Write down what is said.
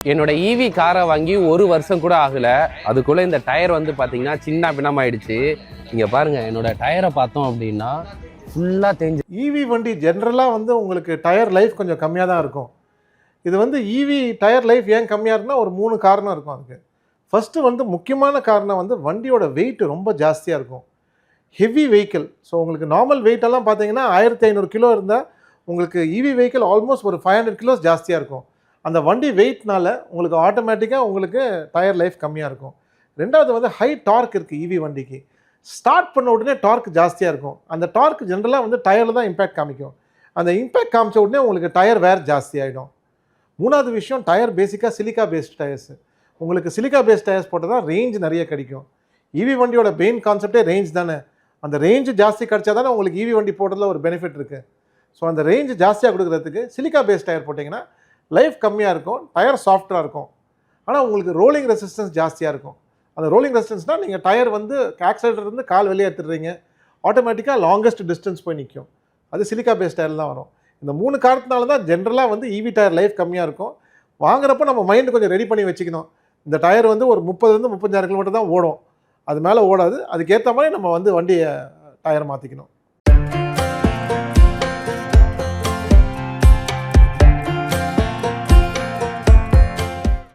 என்னோட ஈவி காரை வாங்கி 1 வருஷம் கூட ஆகலை. அதுக்குள்ளே இந்த டயர் வந்து பார்த்தீங்கன்னா சின்ன பின்னமாயிடுச்சு. இங்கே பாருங்கள், என்னோட டயரை பார்த்தோம் அப்படின்னா ஃபுல்லாக தேஞ்சு. ஈவி வண்டி ஜென்ரலாக வந்து உங்களுக்கு டயர் லைஃப் கொஞ்சம் கம்மியாக தான் இருக்கும். இது வந்து ஈவி டயர் லைஃப் ஏன் கம்மியாக இருக்குன்னா ஒரு 3 காரணம் இருக்கும் அதுக்கு. ஃபஸ்ட்டு வந்து முக்கியமான காரணம் வந்து வண்டியோட வெயிட் ரொம்ப ஜாஸ்தியாக இருக்கும். Heavy vehicle. ஸோ உங்களுக்கு நார்மல் வெயிட்டெல்லாம் பார்த்தீங்கன்னா 1500 கிலோ இருந்தால் உங்களுக்கு ஈவி வெஹிக்கிள் ஆல்மோஸ்ட் ஒரு 500 கிலோஸ் ஜாஸ்தியாக இருக்கும். அந்த வண்டி வெயிட்னால உங்களுக்கு ஆட்டோமேட்டிக்காக உங்களுக்கு டயர் லைஃப் கம்மியாக இருக்கும். ரெண்டாவது வந்து ஹை டார்க் இருக்குது ஈவி வண்டிக்கு. ஸ்டார்ட் பண்ண உடனே டார்க் ஜாஸ்தியாக இருக்கும். அந்த டார்க் ஜென்ரலாக வந்து டயரில் தான் இம்பேக்ட் காமிக்கும். அந்த இம்பேக்ட் காமிச்ச உடனே உங்களுக்கு டயர் வேர் ஜாஸ்தி ஆகிடும். மூணாவது விஷயம், டயர் பேசிக்காக சிலிக்கா பேஸ்ட் டயர்ஸ். உங்களுக்கு சிலிக்கா பேஸ்ட் டயர்ஸ் போட்டால் தான் ரேஞ்ச் நிறைய கிடைக்கும். ஈவி வண்டியோட மெயின் கான்செப்டே ரேஞ்ச் தானே. அந்த ரேஞ்சு ஜாஸ்தி கிடச்சா தானே உங்களுக்கு ஈவி வண்டி போடுறதுல ஒரு பெனிஃபிட் இருக்குது. ஸோ அந்த ரேஞ்சு ஜாஸ்தியாக கொடுக்குறதுக்கு சிலிக்கா பேஸ்ட் டயர் போட்டிங்கன்னா லைஃப் கம்மியாக இருக்கும், டயர் சாஃப்டாக இருக்கும். ஆனால் உங்களுக்கு ரோலிங் ரெசிஸ்டன்ஸ் ஜாஸ்தியாக இருக்கும். அந்த ரோலிங் ரெசிஸ்டன்ஸ்னால் நீங்கள் டயர் வந்து ஆக்சிலேட்டர்லேருந்து கால் வெளியே எடுத்துடுறீங்க, ஆட்டோமேட்டிக்காக லாங்கஸ்ட் டிஸ்டன்ஸ் போய் நிற்கும். அது சிலிக்கா பேஸ்ட் டயர் தான் வரும். இந்த 3 காரணத்தினால தான் ஜென்ரலாக வந்து ஈவி டயர் லைஃப் கம்மியாக இருக்கும். வாங்குறப்போ நம்ம மைண்டு கொஞ்சம் ரெடி பண்ணி வச்சுக்கணும். இந்த டயர் வந்து ஒரு 30 36 கிலோமீட்டர் தான் ஓடும், அது மேலே ஓடாது. அதுக்கேற்ற மாதிரி நம்ம வந்து வண்டியை டயர் மாற்றிக்கணும்.